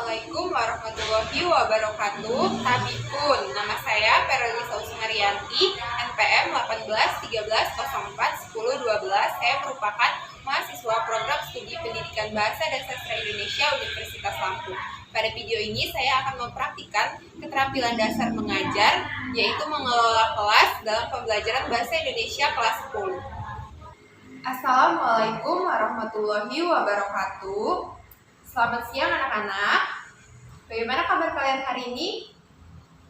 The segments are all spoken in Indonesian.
Assalamualaikum warahmatullahi wabarakatuh. Tabipun, nama saya Perlisa Usmarianti, NPM 1813041012. Saya merupakan mahasiswa program studi Pendidikan Bahasa dan Sastra Indonesia Universitas Lampung. Pada video ini saya akan mempraktikkan keterampilan dasar mengajar, yaitu mengelola kelas dalam pembelajaran Bahasa Indonesia kelas 10. Assalamualaikum warahmatullahi wabarakatuh. Selamat siang anak-anak. Bagaimana kabar kalian hari ini?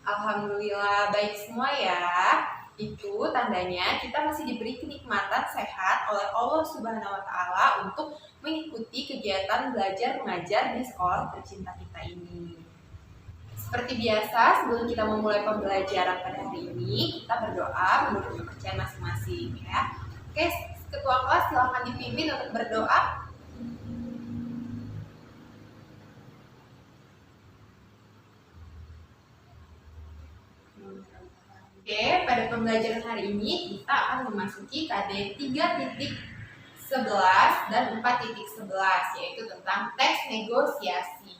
Alhamdulillah baik semua ya. Itu tandanya kita masih diberi kenikmatan sehat oleh Allah Subhanahu wa Ta'ala untuk mengikuti kegiatan belajar mengajar di sekolah tercinta kita ini. Seperti biasa, sebelum kita memulai pembelajaran pada hari ini, kita berdoa menurut kepercayaan masing-masing ya. Oke, ketua kelas silakan dipimpin untuk berdoa. Oke, pada pembelajaran hari ini kita akan memasuki KD 3.11 dan 4.11, yaitu tentang teks negosiasi.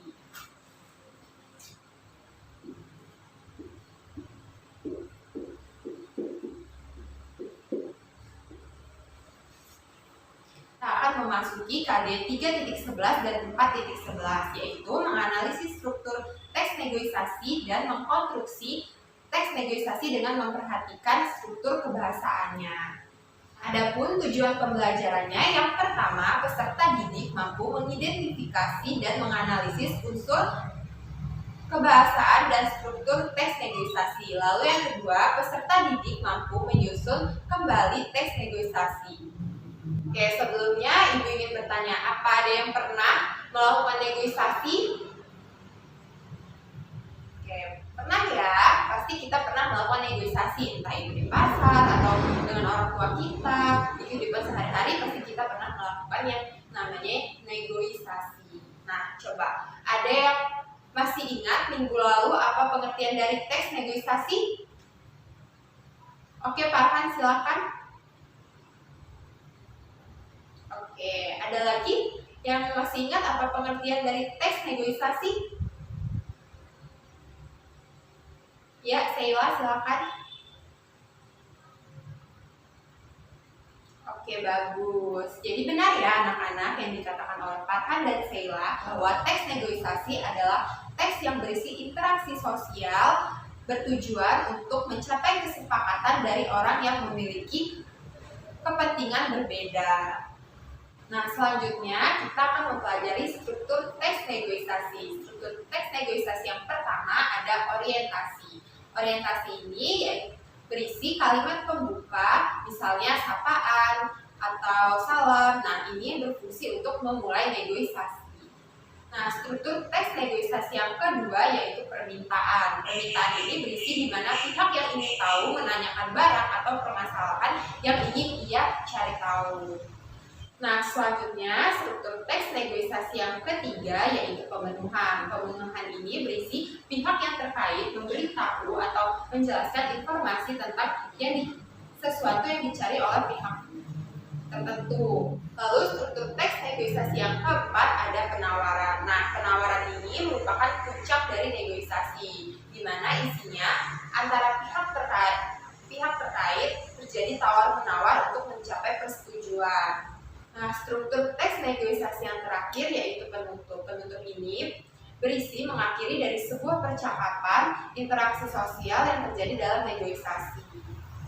Kita akan memasuki KD 3.11 dan 4.11, yaitu menganalisis struktur teks negosiasi dan mengkonstruksi teks negosiasi dengan memperhatikan struktur kebahasaannya. Adapun tujuan pembelajarannya, yang pertama, peserta didik mampu mengidentifikasi dan menganalisis unsur kebahasaan dan struktur teks negosiasi. Lalu yang kedua, peserta didik mampu menyusun kembali teks negosiasi. Oke, sebelumnya Ibu ingin bertanya, apa ada yang pernah melakukan negosiasi? Oke, pernah ya, pasti kita pernah melakukan negosiasi, entah itu di pasar atau dengan orang tua kita. Di kehidupan sehari-hari pasti kita pernah melakukan yang namanya negosiasi. Nah, coba, ada yang masih ingat minggu lalu apa pengertian dari teks negosiasi? Oke, Farhan silakan. Oke, ada lagi yang masih ingat apa pengertian dari teks negosiasi? Ya, Sheila silakan. Oke, bagus. Jadi benar ya anak-anak yang dikatakan oleh Farhan dan Sheila bahwa teks negosiasi adalah teks yang berisi interaksi sosial bertujuan untuk mencapai kesepakatan dari orang yang memiliki kepentingan berbeda. Nah, selanjutnya kita akan mempelajari struktur teks negosiasi. Struktur teks negosiasi yang pertama ada orientasi. Orientasi ini berisi kalimat pembuka, misalnya sapaan atau salam. Nah, ini berfungsi untuk memulai negosiasi. Nah, struktur teks negosiasi yang kedua yaitu permintaan. Permintaan ini berisi di mana pihak yang ingin tahu menanyakan barang atau permasalahan yang ingin ia cari tahu. Nah, selanjutnya struktur teks negosiasi yang ketiga yaitu pemenuhan. Pemenuhan ini berisi pihak yang terkait memberitahu atau menjelaskan informasi tentang sesuatu yang dicari oleh pihak tertentu. Lalu struktur teks negosiasi yang keempat ada penawaran. Nah, penawaran ini merupakan puncak dari negosiasi, di mana isinya antara pihak terkait terjadi tawar-menawar untuk mencapai persetujuan. Nah, struktur teks negosiasi yang terakhir yaitu penutup. Penutup ini berisi mengakhiri dari sebuah percakapan interaksi sosial yang terjadi dalam negosiasi.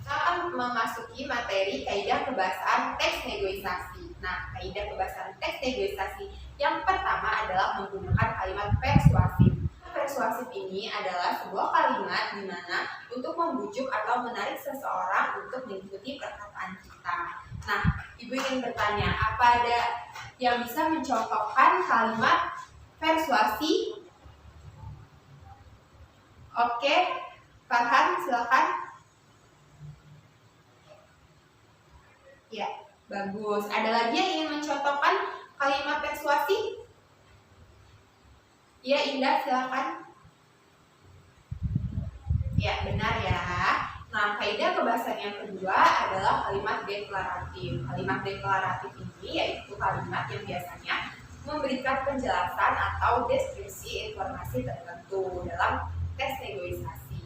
Kita akan memasuki materi kaidah kebahasaan teks negosiasi. Nah, kaidah kebahasaan teks negosiasi yang pertama adalah menggunakan kalimat persuasif. Persuasif ini adalah sebuah kalimat di mana untuk membujuk atau menarik seseorang untuk mengikuti perkataan kita. Nah, Ibu ingin bertanya, apa ada yang bisa mencontohkan kalimat persuasi? Oke, Farhan silakan. Ya, bagus. Ada lagi yang ingin mencontohkan kalimat persuasi? Ya, Indah silakan. Ya, benar ya. Nah, kaidah kebahasaan yang kedua adalah kalimat deklaratif. Kalimat deklaratif ini yaitu kalimat yang biasanya memberikan penjelasan atau deskripsi informasi tertentu dalam teks negosiasi.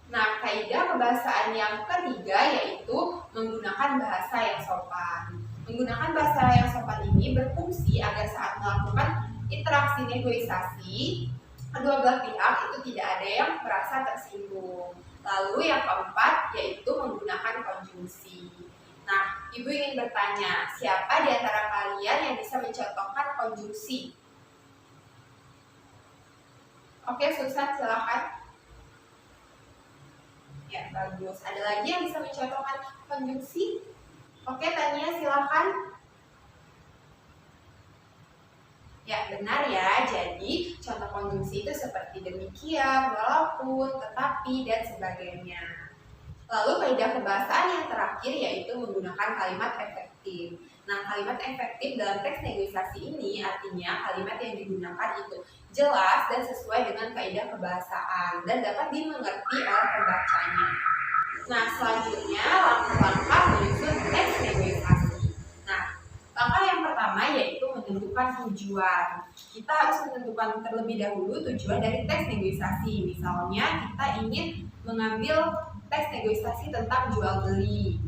Nah, kaidah kebahasaan yang ketiga yaitu menggunakan bahasa yang sopan. Menggunakan bahasa yang sopan ini berfungsi agar saat melakukan interaksi negosiasi, kedua belah pihak itu tidak ada yang merasa tersinggung. Lalu yang keempat yaitu menggunakan konjungsi. Nah, Ibu ingin bertanya, siapa di antara kalian yang bisa mencontohkan konjungsi? Oke, Susan, silakan. Ya, bagus. Ada lagi yang bisa mencontohkan konjungsi? Oke, Tania, silakan. Ya, benar ya. Jadi, contoh konjungsi itu seperti demikian, walaupun, tetapi, dan sebagainya. Lalu, kaidah kebahasaan yang terakhir yaitu menggunakan kalimat efektif. Nah, kalimat efektif dalam teks negosiasi ini artinya kalimat yang digunakan itu jelas dan sesuai dengan kaidah kebahasaan dan dapat dimengerti oleh pembacanya. Nah, selanjutnya langkah-langkah menyusun teks negosiasi. Nah, langkah yang pertama yaitu menentukan tujuan. Kita harus menentukan terlebih dahulu tujuan dari teks negosiasi. Misalnya, kita ingin mengambil teks negosiasi tentang jual beli.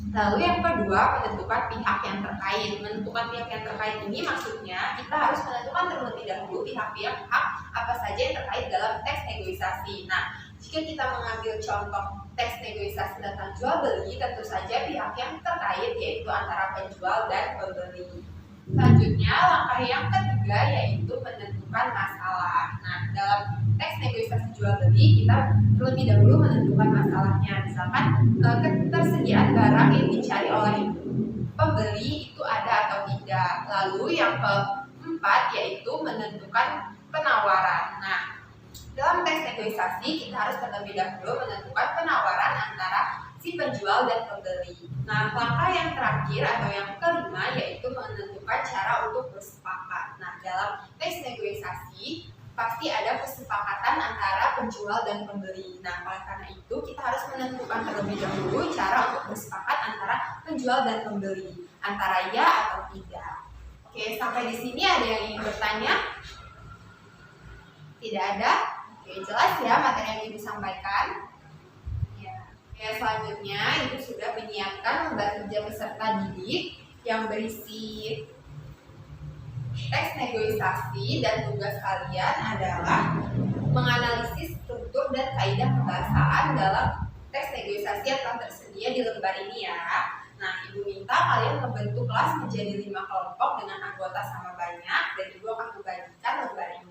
Lalu yang kedua, menentukan pihak yang terkait. Menentukan pihak yang terkait ini maksudnya kita harus menentukan terlebih dahulu pihak-pihak apa saja yang terkait dalam teks negosiasi. Nah, jika kita mengambil contoh teks negosiasi tentang jual beli, tentu saja pihak yang terkait yaitu antara penjual dan pembeli. Selanjutnya, langkah yang ketiga yaitu menentukan masalah. Nah, dalam teks negosiasi jual beli kita terlebih dahulu menentukan masalahnya. Misalkan ketersediaan barang yang dicari oleh pembeli itu ada atau tidak. Lalu yang keempat yaitu menentukan penawaran. Nah, dalam teks negosiasi kita harus terlebih dahulu menentukan penawaran antara si penjual dan pembeli. Nah, langkah yang terakhir atau yang kelima yaitu menentukan cara untuk bersepakat. Nah, dalam teks negosiasi pasti ada kesepakatan antara penjual dan pembeli. Nah, oleh karena itu kita harus menentukan terlebih dahulu cara untuk bersepakat antara penjual dan pembeli, antara ya atau tidak. Oke, sampai di sini ada yang ingin bertanya? Tidak ada? Oke, jelas ya materi yang Ibu sampaikan. Ya, selanjutnya Ibu sudah menyiapkan lembar kerja peserta didik yang berisi teks negosiasi dan tugas kalian adalah menganalisis struktur dan kaidah kebahasaan dalam teks negosiasi yang telah tersedia di lembar ini ya. Nah, Ibu minta kalian membentuk kelas menjadi 5 kelompok dengan anggota sama banyak dan Ibu akan membagikan lembar ini.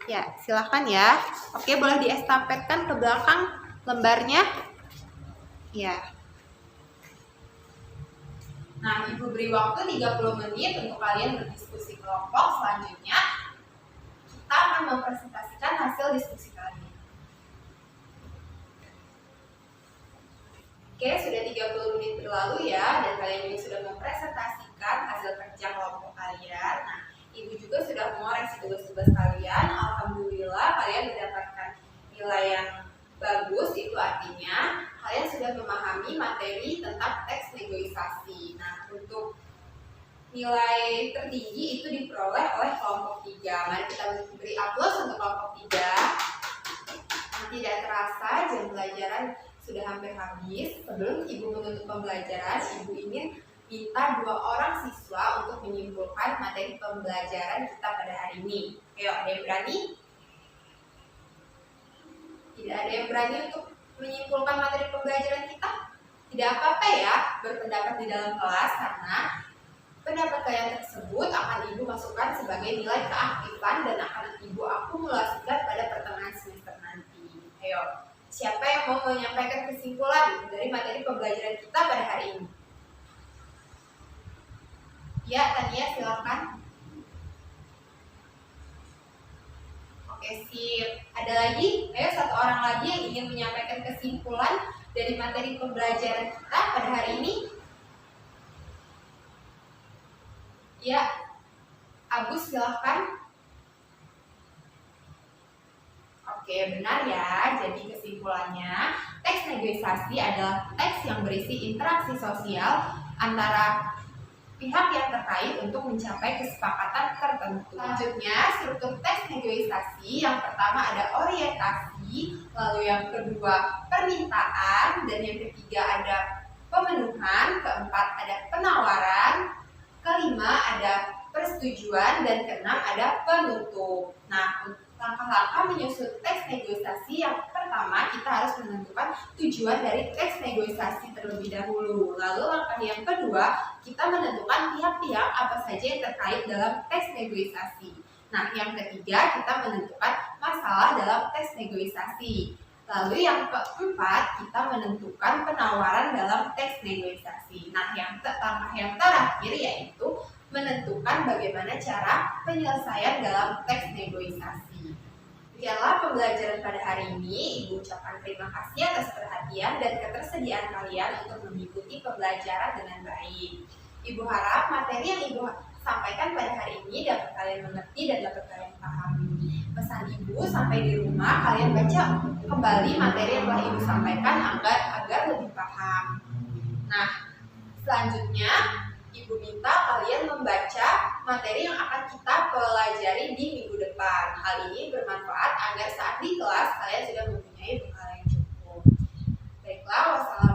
Ya, silahkan ya. Oke, boleh diestafetkan ke belakang lembarnya. Ya. Nah, Ibu beri waktu 30 menit untuk kalian berdiskusi kelompok. Selanjutnya, kita akan mempresentasikan hasil diskusi kalian. Oke, sudah 30 menit berlalu ya, dan kalian juga sudah mempresentasikan hasil kerja kelompok kalian. Nah, Ibu juga sudah mengoreksi tugas-tugas kalian. Alhamdulillah kalian mendapatkan nilai yang bagus. Itu artinya kalian sudah memahami materi tentang teks negosiasi. Nah, untuk nilai tertinggi itu diperoleh oleh kelompok 3. Mari kita beri aplaus untuk kelompok 3. Nah, tidak terasa jam pelajaran sudah hampir habis. Sebelum Ibu menutup pembelajaran, Ibu ingin minta 2 orang siswa untuk menyimpulkan materi pembelajaran kita pada hari ini. Ayo, ada yang berani? Tidak ada yang berani untuk menyimpulkan materi pembelajaran kita? Tidak apa-apa ya, berpendapat di dalam kelas karena pendapat kalian tersebut akan Ibu masukkan sebagai nilai keaktifan dan akan Ibu akumulasikan pada pertengahan semester nanti. Ayo, siapa yang mau menyampaikan kesimpulan dari materi pembelajaran kita pada hari ini? Ya, Tania, silakan. Oke, sip. Ada lagi? Ayo, 1 orang lagi yang ingin menyampaikan kesimpulan dari materi pembelajaran kita pada hari ini. Ya, Agus, silakan. Oke, benar ya. Jadi kesimpulannya, teks negosiasi adalah teks yang berisi interaksi sosial antara pihak yang terkait untuk mencapai kesepakatan tertentu. Selanjutnya, struktur teks negosiasi. Yang pertama ada orientasi, lalu yang kedua permintaan, dan yang ketiga ada pemenuhan, keempat ada penawaran, kelima ada persetujuan, dan keenam ada penutup. Nah, langkah-langkah menyusun teks negosiasi. Yang pertama, kita harus menentukan tujuan dari teks negosiasi terlebih dahulu. Lalu langkah yang kedua, kita menentukan pihak-pihak apa saja yang terkait dalam teks negosiasi. Nah, yang ketiga, kita menentukan masalah dalam teks negosiasi. Lalu yang keempat, kita menentukan penawaran dalam teks negosiasi. Nah, langkah yang terakhir yaitu menentukan bagaimana cara penyelesaian dalam teks negosiasi. Demikianlah pembelajaran pada hari ini. Ibu ucapkan terima kasih atas perhatian dan ketersediaan kalian untuk mengikuti pembelajaran dengan baik. Ibu harap materi yang Ibu sampaikan pada hari ini dapat kalian mengerti dan dapat kalian pahami. Pesan Ibu, sampai di rumah kalian baca kembali materi yang telah Ibu sampaikan agar lebih paham. Nah, selanjutnya Ibu minta kalian membaca materi yang akan kita pelajari di minggu depan. Hal ini bermanfaat agar saat di kelas kalian sudah mempunyai bekal yang cukup. Baiklah, wassalamualaikum.